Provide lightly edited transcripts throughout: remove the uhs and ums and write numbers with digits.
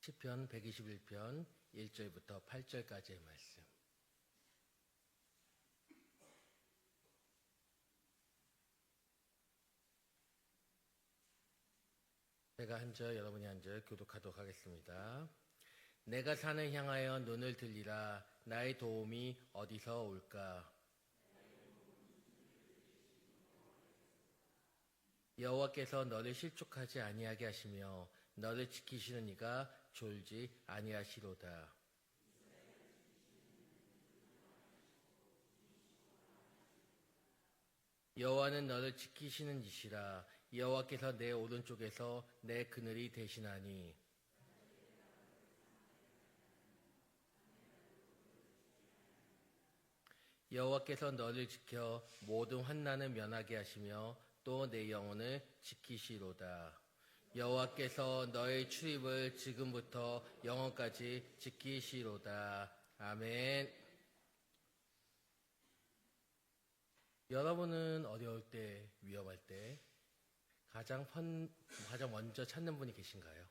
시편 121편 1절부터 8절까지의 말씀. 제가 한 절, 여러분이 한 절 교독하도록 하겠습니다. 내가 산을 향하여 눈을 들리라. 나의 도움이 어디서 올까? 여호와께서 너를 실족하지 아니하게 하시며 너를 지키시는 이가 졸지 아니하시로다. 여호와는 너를 지키시는 이시라. 여호와께서 내 오른쪽에서 내 그늘이 되시나니 여호와께서 너를 지켜 모든 환난을 면하게 하시며 또 내 영혼을 지키시로다. 여호와께서 너의 출입을 지금부터 영원까지 지키시로다. 아멘. 여러분은 어려울 때, 위험할 때 가장 먼저 찾는 분이 계신가요?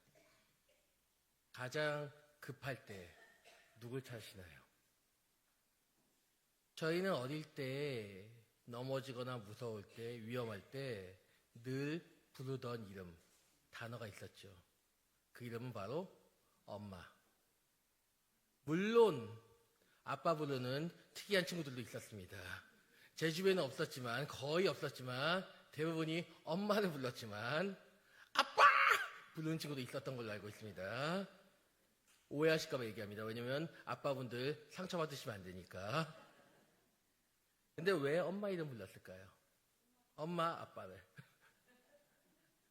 가장 급할 때 누굴 찾으시나요? 저희는 어릴 때 넘어지거나 무서울 때, 위험할 때 늘 부르던 이름, 단어가 있었죠. 그 이름은 바로 엄마. 물론 아빠 부르는 특이한 친구들도 있었습니다. 제 주변에는 없었지만, 거의 없었지만 대부분이 엄마를 불렀지만 아빠! 부르는 친구도 있었던 걸로 알고 있습니다. 오해하실까 봐 얘기합니다. 왜냐면 아빠분들 상처받으시면 안 되니까. 근데 왜 엄마 이름 불렀을까요? 엄마, 아빠를.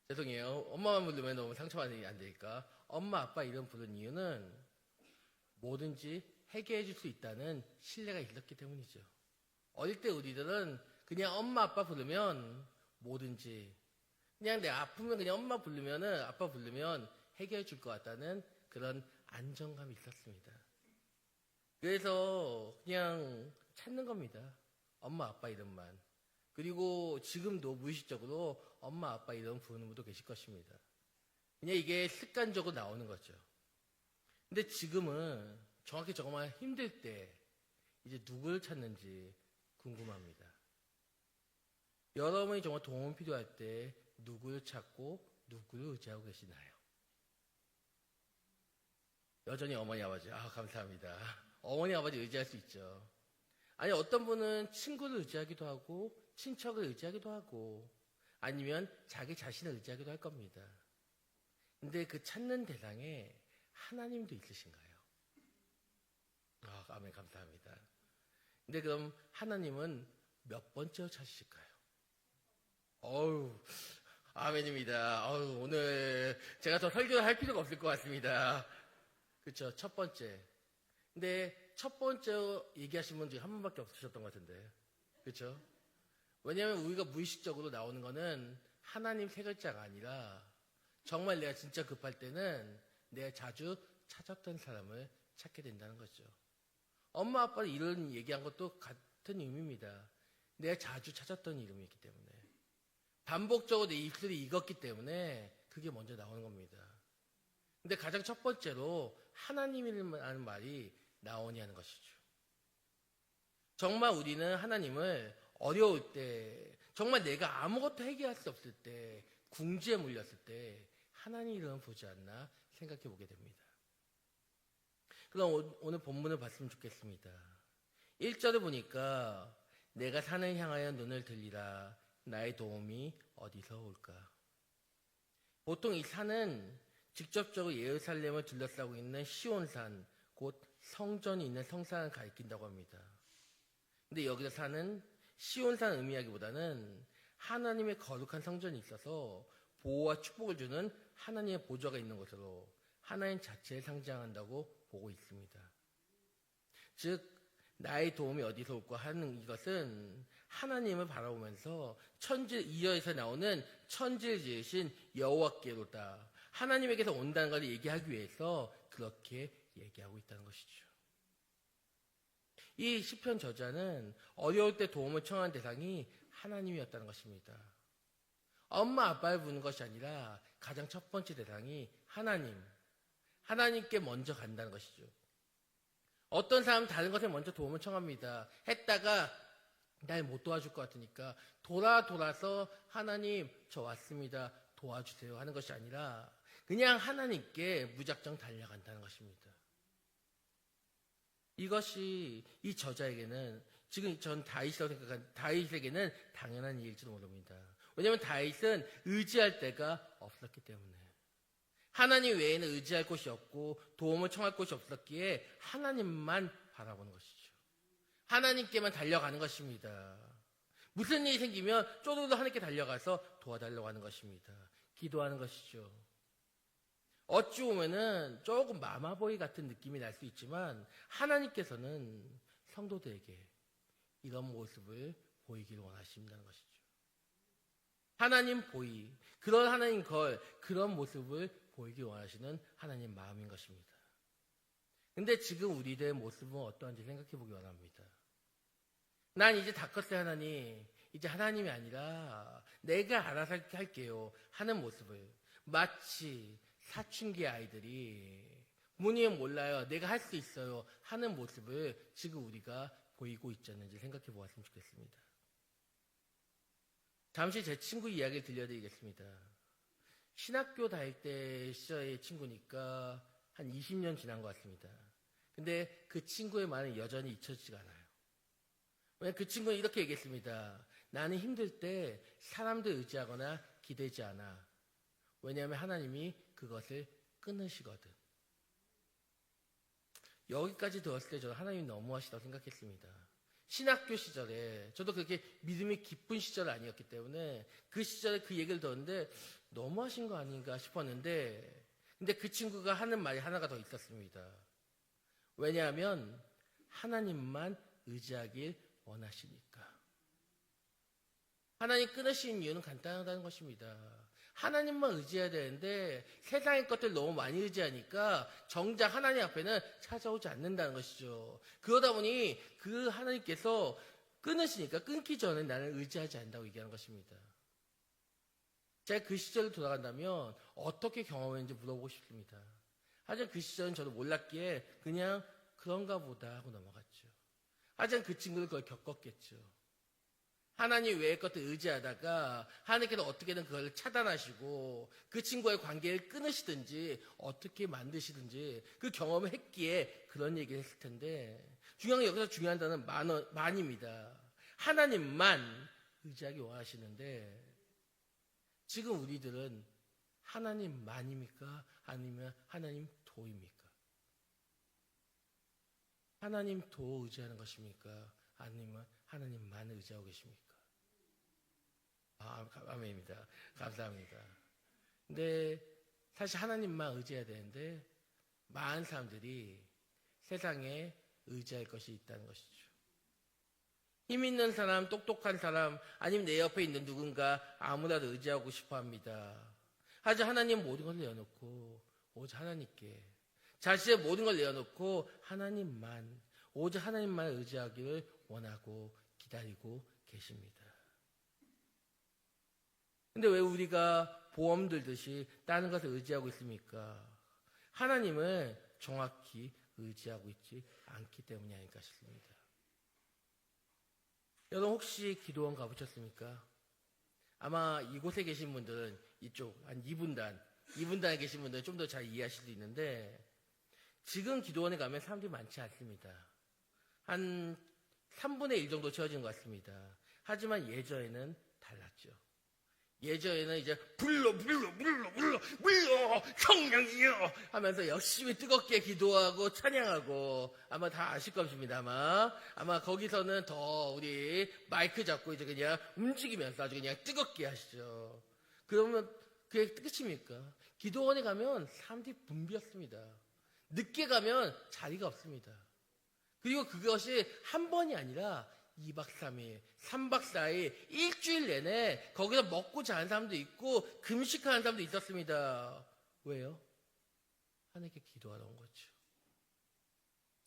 죄송해요. 엄마만 부르면 너무 상처받으면 안 되니까. 엄마, 아빠 이름 부른 이유는 뭐든지 해결해 줄 수 있다는 신뢰가 있었기 때문이죠. 어릴 때 우리들은 그냥 엄마, 아빠 부르면 뭐든지 그냥 내가 아프면 그냥 엄마 부르면은 아빠 부르면 해결해 줄 것 같다는 그런 안정감이 있었습니다. 그래서 그냥 찾는 겁니다. 엄마, 아빠 이름만. 그리고 지금도 무의식적으로 엄마, 아빠 이름 부르는 분도 계실 것입니다. 그냥 이게 습관적으로 나오는 거죠. 근데 지금은 정확히 정말 힘들 때 이제 누구를 찾는지 궁금합니다. 여러분이 정말 도움 필요할 때 누구를 찾고 누구를 의지하고 계시나요? 여전히 어머니, 아버지. 감사합니다. 어머니, 아버지 의지할 수 있죠. 아니, 어떤 분은 친구를 의지하기도 하고 친척을 의지하기도 하고 아니면 자기 자신을 의지하기도 할 겁니다. 근데 그 찾는 대상에 하나님도 있으신가요? 아멘, 감사합니다. 근데 그럼 하나님은 몇 번째로 찾으실까요? 아멘입니다. 오늘 제가 더 설교를 할 필요가 없을 것 같습니다. 그렇죠, 첫 번째. 근데 첫 번째 얘기하신 분 중에 한 분밖에 없으셨던 것 같은데. 그렇죠? 왜냐하면 우리가 무의식적으로 나오는 거는 하나님 세 글자가 아니라 정말 내가 진짜 급할 때는 내가 자주 찾았던 사람을 찾게 된다는 거죠. 엄마, 아빠를 이런 얘기한 것도 같은 의미입니다. 내가 자주 찾았던 이름이기 때문에. 반복적으로 내 입술이 익었기 때문에 그게 먼저 나오는 겁니다. 근데 가장 첫 번째로 하나님이라는 말이 나오니 하는 것이죠. 정말 우리는 하나님을 어려울 때, 정말 내가 아무것도 해결할 수 없을 때, 궁지에 물렸을 때 하나님 이름을 보지 않나 생각해 보게 됩니다. 그럼 오늘 본문을 봤으면 좋겠습니다. 1절을 보니까 내가 산을 향하여 눈을 들리라. 나의 도움이 어디서 올까? 보통 이 산은 직접적으로 예루살렘을 둘러싸고 있는 시온산, 곧 성전이 있는 성산을 가리킨다고 합니다. 근데 여기서 산은 시온산 의미하기보다는 하나님의 거룩한 성전이 있어서 보호와 축복을 주는 하나님의 보좌가 있는 곳으로 하나님 자체를 상징한다고 보고 있습니다. 즉 나의 도움이 어디서 올까 하는 이것은 하나님을 바라보면서 천지 2절에서 나오는 천지를 지으신 여호와께로다. 하나님에게서 온다는 것을 얘기하기 위해서 그렇게 얘기하고 있다는 것이죠. 이 시편 저자는 어려울 때 도움을 청한 대상이 하나님이었다는 것입니다. 엄마, 아빠를 부르는 것이 아니라 가장 첫 번째 대상이 하나님. 하나님께 먼저 간다는 것이죠. 어떤 사람은 다른 것에 먼저 도움을 청합니다. 했다가 날 못 도와줄 것 같으니까 돌아서 하나님 저 왔습니다. 도와주세요 하는 것이 아니라 그냥 하나님께 무작정 달려간다는 것입니다. 이것이 이 저자에게는 지금 전 다윗이라고 생각한 다윗에게는 당연한 일일지도 모릅니다. 왜냐하면 다윗은 의지할 데가 없었기 때문에 하나님 외에는 의지할 곳이 없고 도움을 청할 곳이 없었기에 하나님만 바라보는 것이죠. 하나님께만 달려가는 것입니다. 무슨 일이 생기면 쪼르르 하나님께 달려가서 도와달라고 하는 것입니다. 기도하는 것이죠. 어찌 보면은 조금 마마보이 같은 느낌이 날 수 있지만 하나님께서는 성도들에게 이런 모습을 보이기를 원하신다는 것이죠. 하나님 보이, 그런 하나님 그런 모습을 보이기 원하시는 하나님 마음인 것입니다. 근데 지금 우리들의 모습은 어떠한지 생각해 보기 원합니다. 난 이제 다 컸어요, 하나님. 이제 하나님이 아니라 내가 알아서 할게요 하는 모습을 마치 사춘기 아이들이 부모님은 몰라요, 내가 할 수 있어요 하는 모습을 지금 우리가 보이고 있지 않는지 생각해 보았으면 좋겠습니다. 잠시 제 친구 이야기를 들려드리겠습니다. 신학교 다닐 때 시절의 친구니까 한 20년 지난 것 같습니다. 근데 그 친구의 말은 여전히 잊혀지지가 않아요. 왜냐하면 그 친구는 이렇게 얘기했습니다. 나는 힘들 때 사람들 의지하거나 기대지 않아. 왜냐하면 하나님이 그것을 끊으시거든. 여기까지 들었을 때 저는 하나님이 너무하시다고 생각했습니다. 신학교 시절에 저도 그렇게 믿음이 깊은 시절 아니었기 때문에 그 시절에 그 얘기를 들었는데 너무하신 거 아닌가 싶었는데 근데 그 친구가 하는 말이 하나가 더 있었습니다. 왜냐하면 하나님만 의지하길 원하시니까. 하나님 끊으신 이유는 간단하다는 것입니다. 하나님만 의지해야 되는데 세상의 것들 너무 많이 의지하니까 정작 하나님 앞에는 찾아오지 않는다는 것이죠. 그러다 보니 그 하나님께서 끊으시니까 끊기 전에 나는 의지하지 않는다고 얘기하는 것입니다. 제가 그 시절을 돌아간다면 어떻게 경험했는지 물어보고 싶습니다. 하지만 그 시절은 저도 몰랐기에 그냥 그런가 보다 하고 넘어갔죠. 하지만 그 친구는 그걸 겪었겠죠. 하나님 외의 것들 의지하다가 하나님께서 어떻게든 그걸 차단하시고 그 친구와의 관계를 끊으시든지 어떻게 만드시든지 그 경험을 했기에 그런 얘기를 했을 텐데 중요한 게 여기서 중요한 단어는 만입니다. 하나님만 의지하기 원하시는데 지금 우리들은 하나님만입니까? 아니면 하나님 도입니까? 하나님 도 의지하는 것입니까? 아니면 하나님만 의지하고 계십니까? 아멘입니다. 감사합니다. 근데 사실 하나님만 의지해야 되는데 많은 사람들이 세상에 의지할 것이 있다는 것이죠. 힘 있는 사람, 똑똑한 사람, 아니면 내 옆에 있는 누군가 아무나도 의지하고 싶어 합니다. 하지만 하나님 모든 걸 내어놓고 오직 하나님께 자신의 모든 걸 내어놓고 하나님만 오직 하나님만 의지하기를 원하고 기다리고 계십니다. 근데 왜 우리가 보험 들듯이 다른 것을 의지하고 있습니까? 하나님을 정확히 의지하고 있지 않기 때문이 아닐까 싶습니다. 여러분 혹시 기도원 가보셨습니까? 아마 이곳에 계신 분들은 이쪽 한 2분단에 계신 분들은 좀 더 잘 이해하실 수 있는데 지금 기도원에 가면 사람들이 많지 않습니다. 한 3분의 1 정도 채워진 것 같습니다. 하지만 예전에는 달랐죠. 예전에는 이제 불러 성령이여 하면서 열심히 뜨겁게 기도하고 찬양하고 아마 다 아실 것입니다. 아마 거기서는 더 우리 마이크 잡고 이제 그냥 움직이면서 아주 그냥 뜨겁게 하시죠. 그러면 그게 끝입니까? 기도원에 가면 사람들이 붐비었습니다. 늦게 가면 자리가 없습니다. 그리고 그것이 한 번이 아니라 2박 3일, 3박 4일, 일주일 내내 거기서 먹고 자는 사람도 있고 금식하는 사람도 있었습니다. 왜요? 하나님께 기도하러 온 거죠.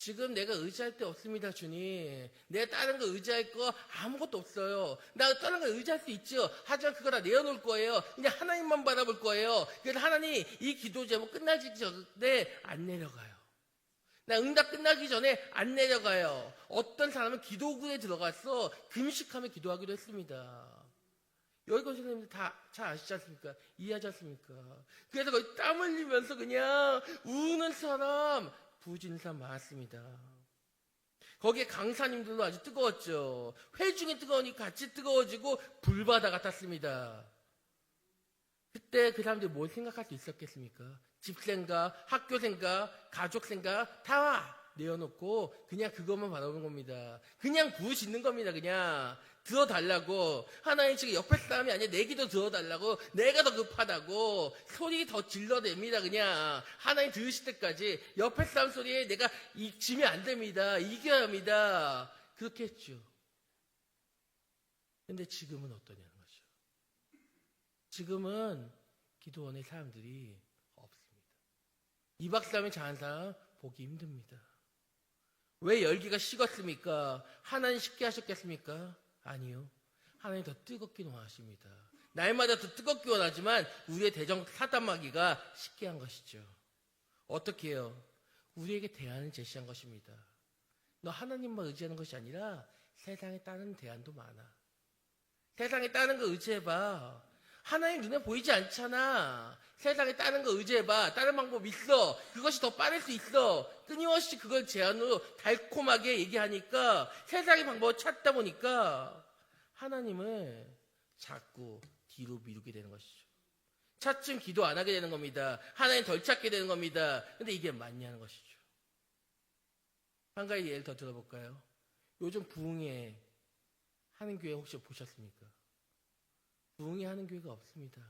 지금 내가 의지할 데 없습니다, 주님. 내가 다른 거 의지할 거 아무것도 없어요. 나 다른 거 의지할 수 있죠. 하지만 그거 다 내어놓을 거예요. 그냥 하나님만 바라볼 거예요. 그래서 하나님 이 기도 제목 끝나기 전에 안 내려가요. 나 응답 끝나기 전에 안 내려가요. 어떤 사람은 기도군에 들어가서 금식하며 기도하기도 했습니다. 여기 선생님들 다 잘 아시지 않습니까? 이해하지 않습니까? 그래서 거의 땀 흘리면서 그냥 우는 사람, 부짖는 사람 많았습니다. 거기에 강사님들도 아주 뜨거웠죠. 회중이 뜨거우니까 같이 뜨거워지고 불바다 같았습니다. 그때 그 사람들이 뭘 생각할 수 있었겠습니까? 집 생각, 학교 생각, 가족 생각 다 내어놓고 그냥 그것만 바라보는 겁니다. 그냥 부으시는 겁니다. 그냥 들어달라고. 하나님 지금 옆에 사람이 아니라 내 기도 들어달라고. 내가 더 급하다고 소리 더 질러댑니다. 그냥 하나님 들으실 때까지 옆에 사람 소리에 내가 지면 안 됩니다. 이겨야 합니다. 그렇게 했죠. 근데 지금은 어떠냐는 거죠. 지금은 기도원의 사람들이 없습니다. 2박 3일 자는 사람 보기 힘듭니다. 왜 열기가 식었습니까? 하나님 쉽게 하셨겠습니까? 아니요. 하나님 더 뜨겁게 원하십니다. 날마다 더 뜨겁게 원하지만 우리의 대적 사단마귀가 쉽게 한 것이죠. 어떻게 해요? 우리에게 대안을 제시한 것입니다. 너 하나님만 의지하는 것이 아니라 세상에 다른 대안도 많아. 세상에 다른 거 의지해봐. 하나님 눈에 보이지 않잖아. 세상에 다른 거 의지해봐. 다른 방법 있어. 그것이 더 빠를 수 있어. 끊임없이 그걸 제안으로 달콤하게 얘기하니까 세상의 방법을 찾다 보니까 하나님을 자꾸 뒤로 미루게 되는 것이죠. 차츰 기도 안 하게 되는 겁니다. 하나님 덜 찾게 되는 겁니다. 근데 이게 맞냐는 것이죠. 한 가지 예를 더 들어볼까요? 요즘 부흥회 하는 교회 혹시 보셨습니까? 부흥회 하는 교회가 없습니다.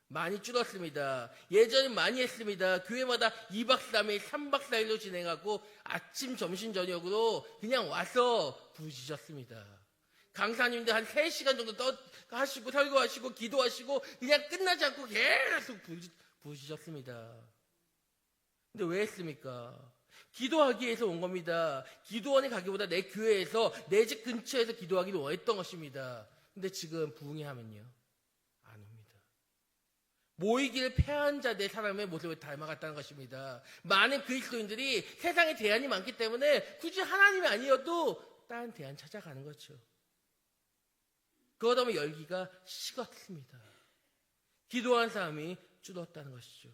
많이 줄었습니다. 예전에 많이 했습니다. 교회마다 2박 3일, 3박 4일로 진행하고 아침, 점심, 저녁으로 그냥 와서 부르짖었습니다. 강사님들 한 3시간 정도 하시고 설교하시고 기도하시고 그냥 끝나지 않고 계속 부르짖었습니다. 근데 왜 했습니까? 기도하기 위해서 온 겁니다. 기도원에 가기보다 내 교회에서 내 집 근처에서 기도하기를 원했던 것입니다. 근데 지금 부흥회 하면요. 안 옵니다. 모이기를 패한 자 내 사람의 모습을 닮아갔다는 것입니다. 많은 그리스도인들이 세상에 대안이 많기 때문에 굳이 하나님이 아니어도 다른 대안 찾아가는 거죠. 그러다 보면 열기가 식었습니다. 기도한 사람이 줄었다는 것이죠.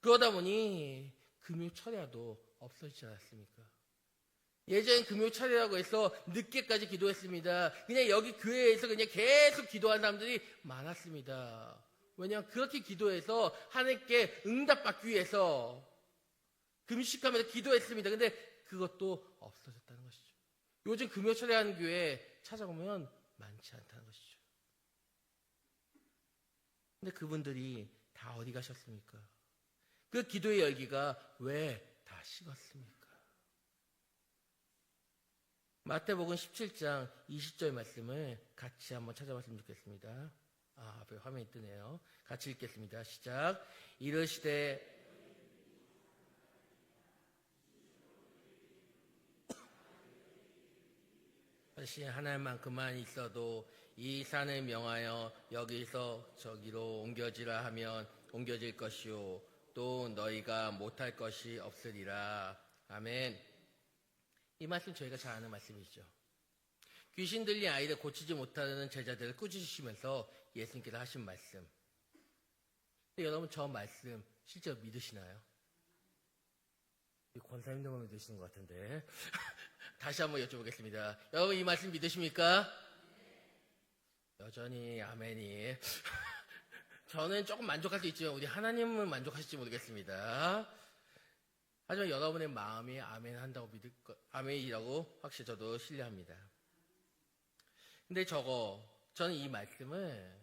그러다 보니 금요 철야도 없어지지 않았습니까? 예전에 금요 철야라고 해서 늦게까지 기도했습니다. 그냥 여기 교회에서 그냥 계속 기도한 사람들이 많았습니다. 왜냐하면 그렇게 기도해서 하나님께 응답받기 위해서 금식하면서 기도했습니다. 근데 그것도 없어졌다는 것이죠. 요즘 금요 철야하는 교회 찾아보면 많지 않다는 것이죠. 근데 그분들이 다 어디 가셨습니까? 그 기도의 열기가 왜 다 식었습니까? 마태복음 17장 20절 말씀을 같이 한번 찾아봤으면 좋겠습니다. 앞에 화면이 뜨네요. 같이 읽겠습니다. 시작. 이르시되 하나님만큼만 있어도 이 산을 명하여 여기서 저기로 옮겨지라 하면 옮겨질 것이요 또 너희가 못할 것이 없으리라. 아멘. 이 말씀 저희가 잘 아는 말씀이죠. 귀신 들린 아이를 고치지 못하는 제자들을 꾸짖으시면서 예수님께서 하신 말씀. 근데 여러분 저 말씀 실제로 믿으시나요? 권사님들만 믿으시는 것 같은데 다시 한번 여쭤보겠습니다. 여러분 이 말씀 믿으십니까? 여전히 아멘이 저는 조금 만족할 수 있지만 우리 하나님은 만족하실지 모르겠습니다. 하지만 여러분의 마음이 아멘 한다고 아멘이라고 확실히 저도 신뢰합니다. 근데 저는 이 말씀을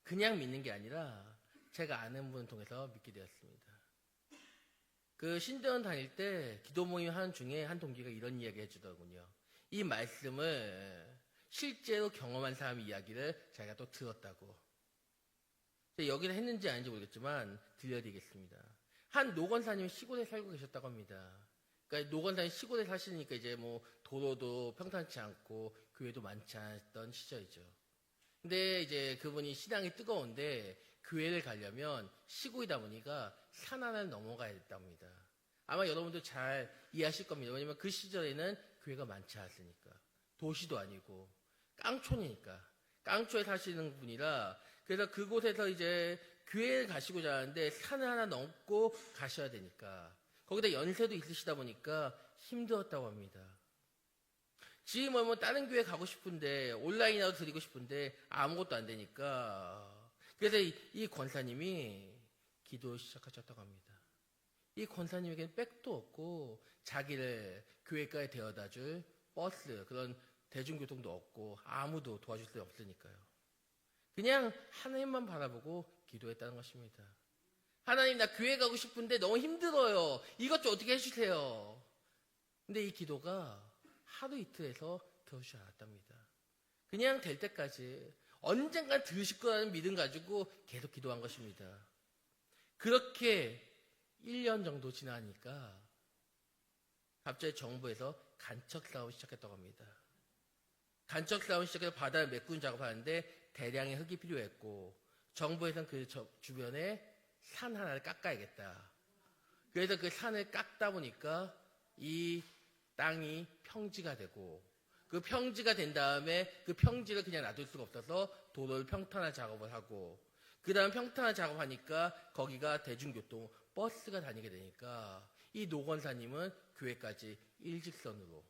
그냥 믿는 게 아니라 제가 아는 분을 통해서 믿게 되었습니다. 그 신대원 다닐 때 기도 모임 하는 중에 한 동기가 이런 이야기 해주더군요. 이 말씀을 실제로 경험한 사람 이야기를 자기가 또 들었다고. 여기를 했는지 아닌지 모르겠지만 들려드리겠습니다. 한 노건사님이 시골에 살고 계셨다고 합니다. 그러니까 노건사님 시골에 사시니까 이제 뭐 도로도 평탄치 않고 교회도 많지 않았던 시절이죠. 근데 이제 그분이 신앙이 뜨거운데 교회를 가려면 시골이다 보니까 산 하나를 넘어가야 됐답니다. 아마 여러분도 잘 이해하실 겁니다. 왜냐면 그 시절에는 교회가 많지 않았으니까. 도시도 아니고 깡촌이니까. 깡촌에 사시는 분이라 그래서 그곳에서 이제 교회를 가시고자 하는데 산을 하나 넘고 가셔야 되니까 거기다 연세도 있으시다 보니까 힘들었다고 합니다. 지금 뭐 다른 교회 가고 싶은데 온라인으로 드리고 싶은데 아무것도 안 되니까 그래서 이 권사님이 기도 시작하셨다고 합니다. 이 권사님에게는 백도 없고 자기를 교회까지 데려다줄 버스 그런 대중교통도 없고 아무도 도와줄 수 없으니까요. 그냥 하나님만 바라보고 기도했다는 것입니다. 하나님 나 교회 가고 싶은데 너무 힘들어요. 이것 좀 어떻게 해주세요. 근데 이 기도가 하루 이틀에서 들어주지 않았답니다. 그냥 될 때까지 언젠간 들으실 거라는 믿음 가지고 계속 기도한 것입니다. 그렇게 1년 정도 지나니까 갑자기 정부에서 간척 사업을 시작했다고 합니다. 간척 사업을 시작해서 바다를 메꾸는 작업하는데 대량의 흙이 필요했고 정부에서는 그 주변에 산 하나를 깎아야겠다. 그래서 그 산을 깎다 보니까 이 땅이 평지가 되고 그 평지가 된 다음에 그 평지를 그냥 놔둘 수가 없어서 도로를 평탄화 작업을 하고 그 다음 평탄화 작업하니까 거기가 대중교통 버스가 다니게 되니까 이 노건사님은 교회까지 일직선으로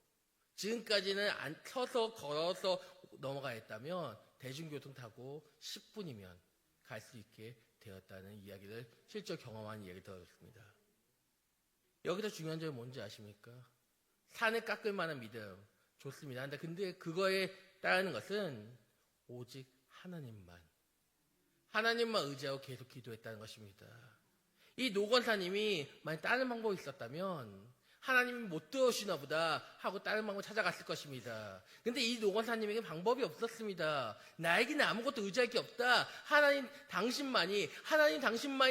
지금까지는 서서 걸어서 넘어가야 했다면 대중교통 타고 10분이면 갈 수 있게 되었다는 이야기를 실제 경험한 이야기 들었습니다. 여기서 중요한 점이 뭔지 아십니까? 산을 깎을 만한 믿음 좋습니다. 근데 그거에 따르는 것은 오직 하나님만 의지하고 계속 기도했다는 것입니다. 이 노건사님이 만약 다른 방법이 있었다면 하나님이 못 들어오시나 보다 하고 다른 방법을 찾아갔을 것입니다. 근데 이 노건사님에게 방법이 없었습니다. 나에게는 아무것도 의지할 게 없다. 하나님 당신만이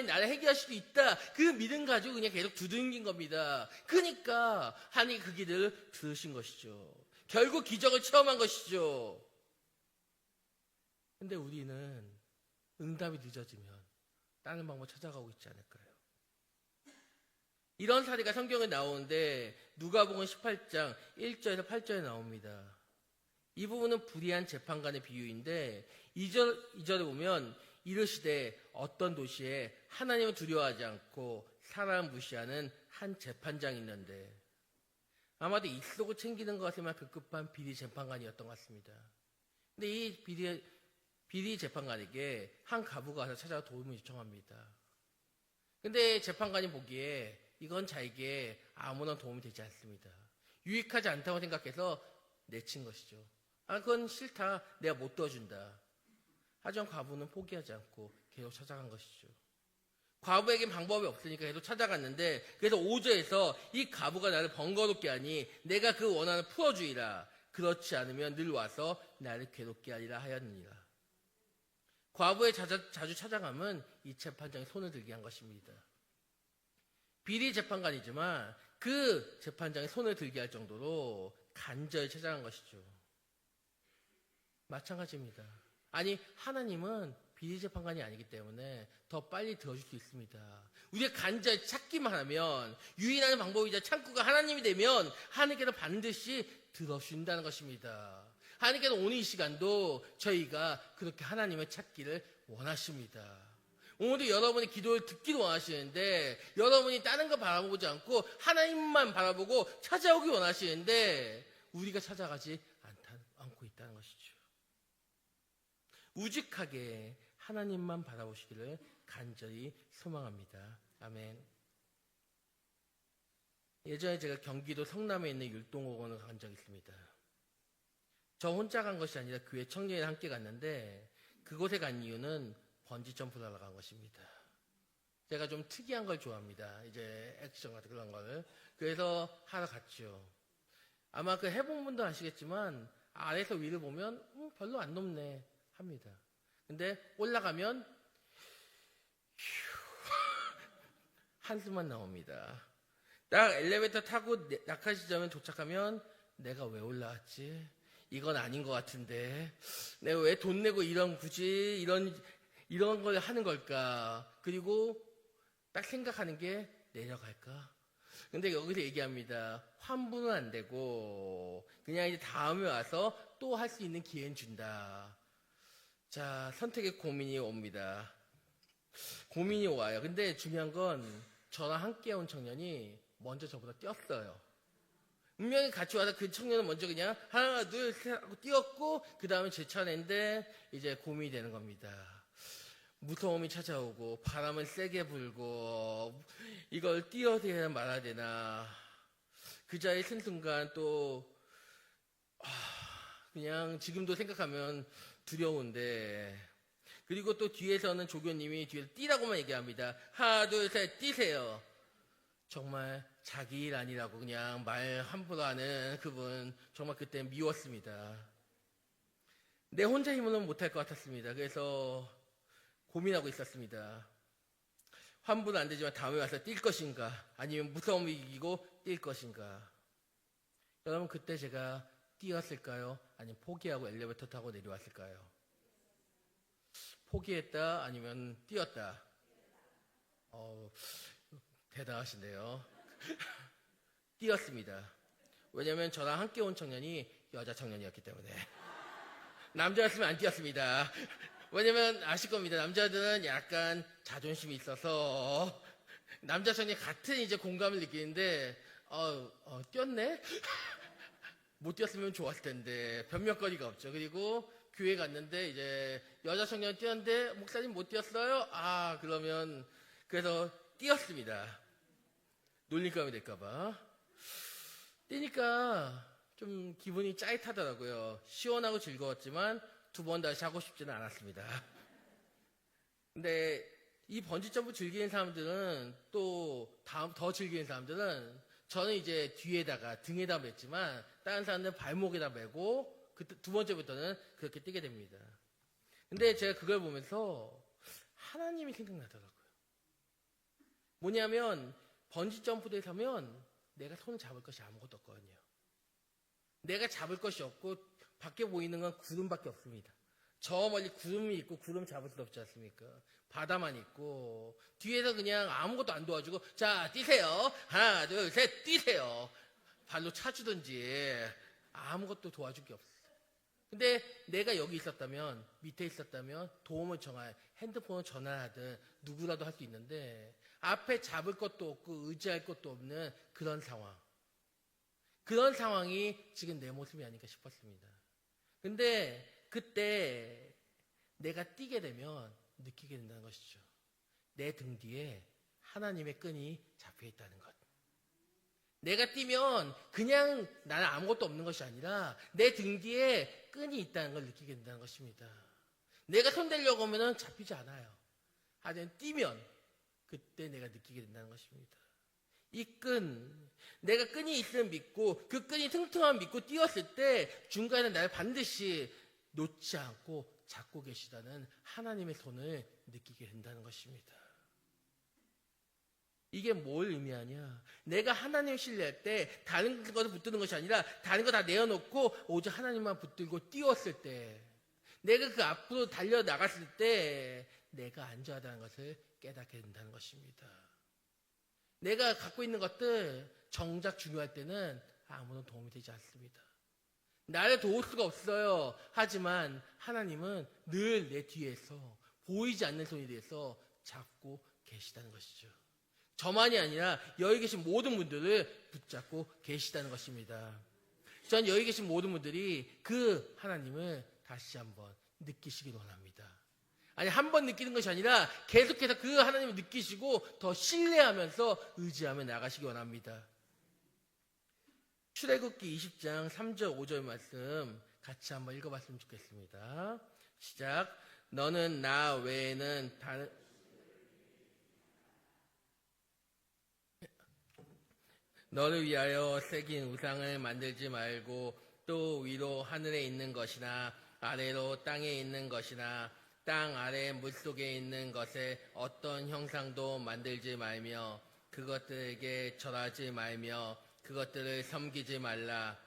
나를 해결할 수 있다. 그 믿음 가지고 그냥 계속 두들긴 겁니다. 그러니까 하나님이 그 길을 들으신 것이죠. 결국 기적을 체험한 것이죠. 근데 우리는 응답이 늦어지면 다른 방법 찾아가고 있지 않을까요? 이런 사례가 성경에 나오는데 누가복음 18장 1절에서 8절에 나옵니다. 이 부분은 불의한 재판관의 비유인데 2절에 보면 이르시되 어떤 도시에 하나님을 두려워하지 않고 사람을 무시하는 한 재판장이 있는데 아마도 입속을 챙기는 것에만 급급한 비리 재판관이었던 것 같습니다. 근데 이 비리 재판관에게 한 가부가 와서 찾아와 도움을 요청합니다. 근데 재판관이 보기에 이건 자에게 아무런 도움이 되지 않습니다. 유익하지 않다고 생각해서 내친 것이죠. 그건 싫다. 내가 못 도와준다. 하지만 과부는 포기하지 않고 계속 찾아간 것이죠. 과부에겐 방법이 없으니까 계속 찾아갔는데 그래서 5절에서 이 과부가 나를 번거롭게 하니 내가 그 원한을 풀어주리라. 그렇지 않으면 늘 와서 나를 괴롭게 하리라 하였느니라. 과부의 자주 찾아감은 이 재판장이 손을 들게 한 것입니다. 비리 재판관이지만 그 재판장이 손을 들게 할 정도로 간절히 찾아간 것이죠. 마찬가지입니다. 아니 하나님은 비리 재판관이 아니기 때문에 더 빨리 들어줄 수 있습니다. 우리가 간절히 찾기만 하면 유일한 방법이자 창구가 하나님이 되면 하나님께서 반드시 들어주신다는 것입니다. 하나님께서 오늘 이 시간도 저희가 그렇게 하나님을 찾기를 원하십니다. 오늘도 여러분의 기도를 듣기를 원하시는데 여러분이 다른 거 바라보지 않고 하나님만 바라보고 찾아오기 원하시는데 우리가 찾아가지 않고 있다는 것이죠. 우직하게 하나님만 바라보시기를 간절히 소망합니다. 아멘. 예전에 제가 경기도 성남에 있는 율동공원을 간 적이 있습니다. 저 혼자 간 것이 아니라 교회 청년이 함께 갔는데 그곳에 간 이유는 번지 점프를 하러 간 것입니다. 제가 좀 특이한 걸 좋아합니다. 이제 액션 같은 그런 거를. 그래서 하러 갔죠. 아마 그 해본 분도 아시겠지만 아래에서 위를 보면 별로 안 높네 합니다. 근데 올라가면 한숨만 나옵니다. 딱 엘리베이터 타고 낙하 지점에 도착하면 내가 왜 올라왔지? 이건 아닌 것 같은데 내가 왜 돈 내고 굳이 이런 걸 하는 걸까? 그리고 딱 생각하는 게 내려갈까? 근데 여기서 얘기합니다. 환불은 안 되고 그냥 이제 다음에 와서 또 할 수 있는 기회는 준다. 자, 선택의 고민이 옵니다. 고민이 와요. 근데 중요한 건 저랑 함께 온 청년이 먼저 저보다 뛰었어요. 분명히 같이 와서 그 청년은 먼저 그냥 하나 둘 셋 하고 뛰었고 그 다음에 제 차례인데 이제 고민이 되는 겁니다. 무서움이 찾아오고 바람은 세게 불고 이걸 뛰어야 되나 말아야 되나. 그 자리에 선 순간 또 그냥 지금도 생각하면 두려운데, 그리고 또 뒤에서는 조교님이 뒤에서 뛰라고만 얘기합니다. 하나 둘 셋 뛰세요. 정말 자기 일 아니라고 그냥 말 함부로 하는 그분 정말 그때 미웠습니다. 내 혼자 힘으로는 못할 것 같았습니다. 그래서 고민하고 있었습니다. 환불은 안 되지만 다음에 와서 뛸 것인가, 아니면 무서움을 이기고 뛸 것인가. 여러분, 그때 제가 뛰었을까요? 아니면 포기하고 엘리베이터 타고 내려왔을까요? 포기했다 아니면 뛰었다? 대단하신데요. 뛰었습니다. 왜냐면 저랑 함께 온 청년이 여자 청년이었기 때문에. 남자였으면 안 뛰었습니다. 왜냐면 아실 겁니다. 남자들은 약간 자존심이 있어서 남자 청년이 같은 이제 공감을 느끼는데 뛰었네? 못 뛰었으면 좋았을 텐데 변명거리가 없죠. 그리고 교회 갔는데 이제 여자 청년 뛰었는데 목사님 못 뛰었어요? 그러면 그래서 뛰었습니다. 놀림감이 될까봐. 뛰니까 좀 기분이 짜릿하더라고요. 시원하고 즐거웠지만 두 번 다시 하고 싶지는 않았습니다. 근데 이 번지점프 즐기는 사람들은 또 더 즐기는 사람들은 저는 이제 뒤에다가 등에다 맸지만 다른 사람들은 발목에다 메고 그 두 번째부터는 그렇게 뛰게 됩니다. 근데 제가 그걸 보면서 하나님이 생각나더라고요. 뭐냐면 번지점프대에 서면 내가 손을 잡을 것이 아무것도 없거든요. 내가 잡을 것이 없고 밖에 보이는 건 구름밖에 없습니다. 저 멀리 구름이 있고 구름 잡을 수 없지 않습니까? 바다만 있고 뒤에서 그냥 아무것도 안 도와주고 자 뛰세요. 하나 둘 셋 뛰세요. 발로 차주든지 아무것도 도와줄 게 없어요. 근데 내가 여기 있었다면, 밑에 있었다면 도움을 청할, 핸드폰을 전화하든 누구라도 할 수 있는데 앞에 잡을 것도 없고 의지할 것도 없는 그런 상황. 그런 상황이 지금 내 모습이 아닐까 싶었습니다. 근데 그때 내가 뛰게 되면 느끼게 된다는 것이죠. 내 등 뒤에 하나님의 끈이 잡혀 있다는 것. 내가 뛰면 그냥 나는 아무것도 없는 것이 아니라 내 등 뒤에 끈이 있다는 걸 느끼게 된다는 것입니다. 내가 손대려고 하면 잡히지 않아요. 하지만 뛰면 그때 내가 느끼게 된다는 것입니다. 이 끈, 내가 끈이 있으면 믿고 그 끈이 튼튼한 믿고 뛰었을 때 중간에 나를 반드시 놓지 않고 잡고 계시다는 하나님의 손을 느끼게 된다는 것입니다. 이게 뭘 의미하냐? 내가 하나님을 신뢰할 때 다른 것을 붙드는 것이 아니라 다른 거 다 내어놓고 오직 하나님만 붙들고 뛰었을 때, 내가 그 앞으로 달려나갔을 때 내가 안전하다는 것을 깨닫게 된다는 것입니다. 내가 갖고 있는 것들 정작 중요할 때는 아무런 도움이 되지 않습니다. 나를 도울 수가 없어요. 하지만 하나님은 늘 내 뒤에서 보이지 않는 손에 대해서 잡고 계시다는 것이죠. 저만이 아니라 여기 계신 모든 분들을 붙잡고 계시다는 것입니다. 전 여기 계신 모든 분들이 그 하나님을 다시 한번 느끼시길 원합니다. 아니, 한 번 느끼는 것이 아니라 계속해서 그 하나님을 느끼시고 더 신뢰하면서 의지하며 나가시기 원합니다. 출애굽기 20장 3절 5절 말씀 같이 한번 읽어봤으면 좋겠습니다. 시작. 너는 나 외에는 다른 너를 위하여 새긴 우상을 만들지 말고 또 위로 하늘에 있는 것이나 아래로 땅에 있는 것이나 땅 아래 물속에 있는 것에 어떤 형상도 만들지 말며 그것들에게 절하지 말며 그것들을 섬기지 말라.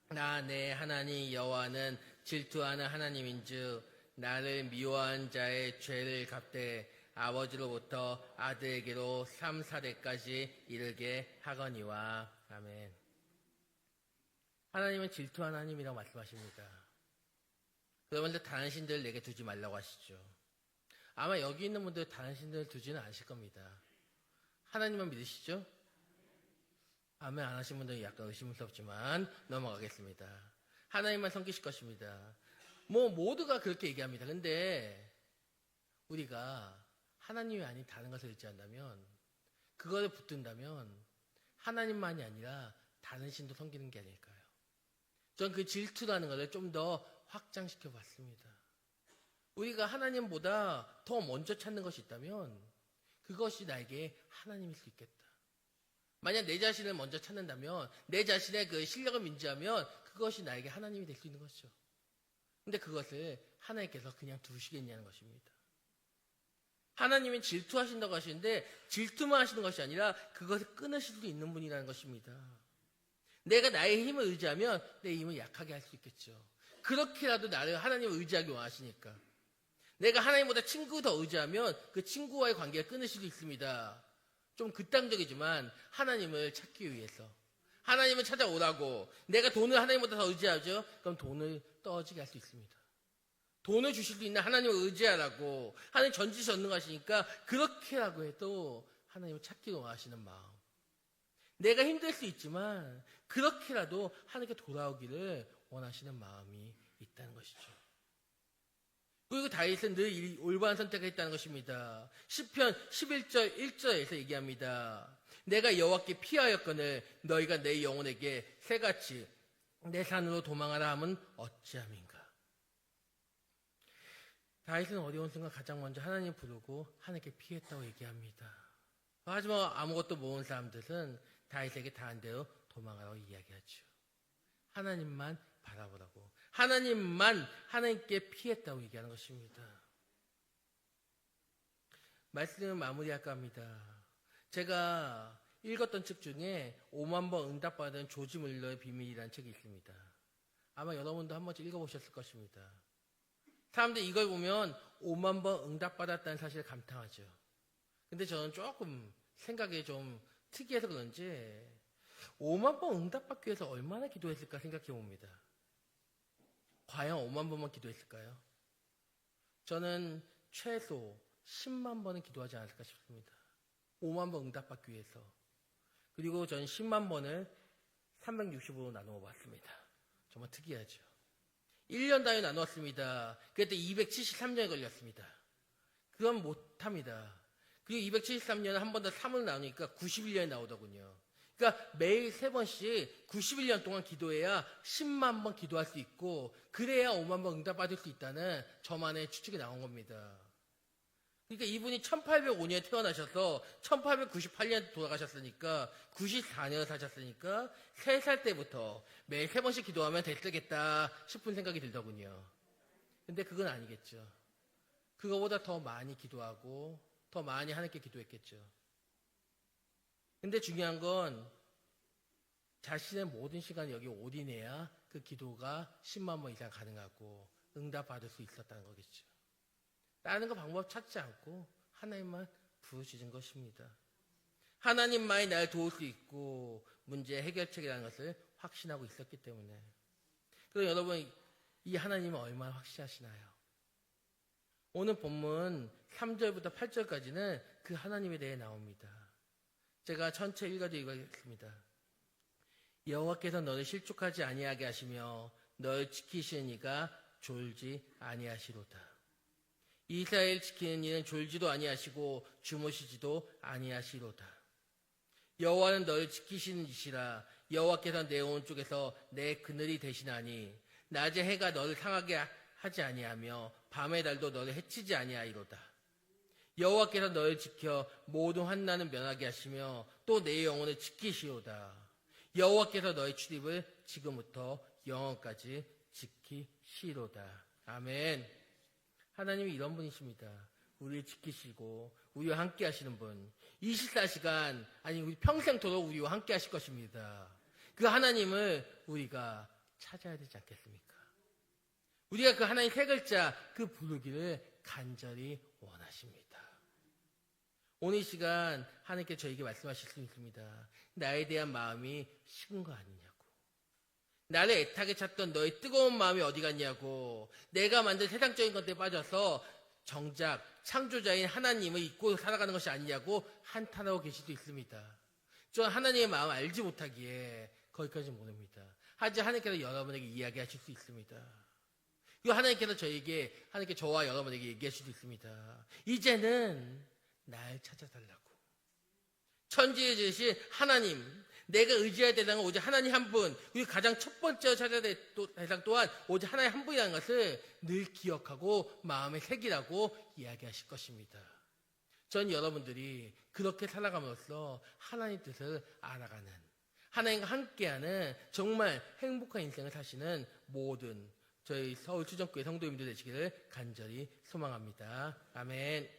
나 내 하나님 여호와는 질투하는 하나님인즉 나를 미워한 자의 죄를 갚되 아버지로부터 아들에게로 3, 4대까지 이르게 하거니와. 아멘. 하나님은 질투하는 하나님이라고 말씀하십니다. 그러면서 다른 신들을 내게 두지 말라고 하시죠. 아마 여기 있는 분들 다른 신들을 두지는 않으실 겁니다. 하나님만 믿으시죠? 아멘 안 하신 분들은 약간 의심스럽지만 넘어가겠습니다. 하나님만 섬기실 것입니다. 모두가 그렇게 얘기합니다. 근데 우리가 하나님이 아닌 다른 것을 의지한다면, 그거를 붙든다면 하나님만이 아니라 다른 신도 섬기는 게 아닐까요? 전 그 질투라는 것을 좀 더 확장시켜 봤습니다. 우리가 하나님보다 더 먼저 찾는 것이 있다면 그것이 나에게 하나님일 수 있겠다. 만약 내 자신을 먼저 찾는다면, 내 자신의 그 실력을 민지하면 그것이 나에게 하나님이 될 수 있는 것이죠. 근데 그것을 하나님께서 그냥 두시겠냐는 것입니다. 하나님이 질투하신다고 하시는데 질투만 하시는 것이 아니라 그것을 끊으실 수도 있는 분이라는 것입니다. 내가 나의 힘을 의지하면 내 힘을 약하게 할 수 있겠죠. 그렇게라도 나를 하나님을 의지하기 원하시니까. 내가 하나님보다 친구 더 의지하면 그 친구와의 관계를 끊으실 수도 있습니다. 좀 극단적이지만 하나님을 찾기 위해서, 하나님을 찾아오라고 내가 돈을 하나님보다 더 의지하죠. 그럼 돈을 떨어지게 할 수 있습니다. 돈을 주실 수 있는 하나님을 의지하라고 하나님 전지시 전능하시니까 그렇게라고 해도 하나님을 찾기로 원하시는 마음. 내가 힘들 수 있지만 그렇게라도 하나님께 돌아오기를 원하시는 마음이 있다는 것이죠. 그리고 다윗은 늘 올바른 선택을 했다는 것입니다. 시편 11절 1절에서 얘기합니다. 내가 여호와께 피하였거늘 너희가 내 영혼에게 새같이 내 산으로 도망하라 함은 어찌함인가. 다윗은 어려운 순간 가장 먼저 하나님 부르고 하나님께 피했다고 얘기합니다. 하지만 아무것도 모르는 사람들은 다윗에게 다한 대로 도망하라고 이야기하죠. 하나님만 바라보라고, 하나님만 하나님께 피했다고 얘기하는 것입니다. 말씀을 마무리할까 합니다. 제가 읽었던 책 중에 5만 번 응답받은 조지 물러의 비밀이라는 책이 있습니다. 아마 여러분도 한 번쯤 읽어보셨을 것입니다. 사람들이 이걸 보면 5만 번 응답받았다는 사실을 감탄하죠. 근데 저는 조금 생각이 좀 특이해서 그런지 5만 번 응답받기 위해서 얼마나 기도했을까 생각해 봅니다. 과연 5만 번만 기도했을까요? 저는 최소 10만 번은 기도하지 않았을까 싶습니다. 5만 번 응답받기 위해서. 그리고 저는 10만 번을 365로 나누어 봤습니다. 정말 특이하죠. 1년 단위 나누었습니다. 그때 273년이 걸렸습니다. 그건 못합니다. 그리고 273년을 한 번 더 3으로 나누니까 91년이 나오더군요. 그러니까 매일 3번씩 91년 동안 기도해야 10만 번 기도할 수 있고, 그래야 5만 번 응답받을 수 있다는 저만의 추측이 나온 겁니다. 그러니까 이분이 1805년에 태어나셔서 1898년에 돌아가셨으니까 94년을 사셨으니까 3살 때부터 매일 3번씩 기도하면 됐겠다 싶은 생각이 들더군요. 근데 그건 아니겠죠. 그거보다 더 많이 기도하고 더 많이 하나님께 기도했겠죠. 근데 중요한 건 자신의 모든 시간을 여기 올인해야 그 기도가 10만 번 이상 가능하고 응답받을 수 있었다는 거겠죠. 다른 거 방법 찾지 않고 하나님만 부르시는 것입니다. 하나님만이 나를 도울 수 있고 문제 해결책이라는 것을 확신하고 있었기 때문에. 그럼 여러분, 이 하나님은 얼마나 확신하시나요? 오늘 본문 3절부터 8절까지는 그 하나님에 대해 나옵니다. 제가 전체 읽어드리겠습니다. 여호와께서 너를 실족하지 아니하게 하시며 너를 지키시는 이가 졸지 아니하시로다. 이스라엘 지키는 이는 졸지도 아니하시고 주무시지도 아니하시로다. 여호와는 너를 지키시는 이시라. 여호와께서 내 오른쪽에서 내 그늘이 되시나니 낮에 해가 너를 상하게 하지 아니하며 밤의 달도 너를 해치지 아니하리로다. 여호와께서 너를 지켜 모든 환난을 면하게 하시며 또 내 영혼을 지키시로다. 여호와께서 너의 출입을 지금부터 영원까지 지키시로다. 아멘. 하나님이 이런 분이십니다. 우리를 지키시고 우리와 함께 하시는 분, 24시간, 아니 우리 평생토록 우리와 함께 하실 것입니다. 그 하나님을 우리가 찾아야 되지 않겠습니까? 우리가 그 하나님 세 글자, 그 부르기를 간절히 원하십니다. 오늘 이 시간 하나님께 저에게 말씀하실 수 있습니다. 나에 대한 마음이 식은 거 아니냐고. 나를 애타게 찾던 너의 뜨거운 마음이 어디 갔냐고. 내가 만든 세상적인 것들에 빠져서 정작 창조자인 하나님을 잊고 살아가는 것이 아니냐고 한탄하고 계실 수 있습니다. 저는 하나님의 마음을 알지 못하기에 거기까지 모릅니다. 하지만 하나님께서 여러분에게 이야기하실 수 있습니다. 그리고 하나님께서 하나님께 저와 여러분에게 얘기하실 수 있습니다. 이제는 날 찾아달라고. 천지에 지으신 하나님, 내가 의지해야 되는 건 오직 하나님 한 분, 그리고 가장 첫 번째로 찾아야 될 대상 또한 오직 하나님 한 분이라는 것을 늘 기억하고 마음에 새기라고 이야기하실 것입니다. 전 여러분들이 그렇게 살아감으로써 하나님 뜻을 알아가는, 하나님과 함께하는 정말 행복한 인생을 사시는 모든 저희 서울 추정교회 성도님들 되시기를 간절히 소망합니다. 아멘.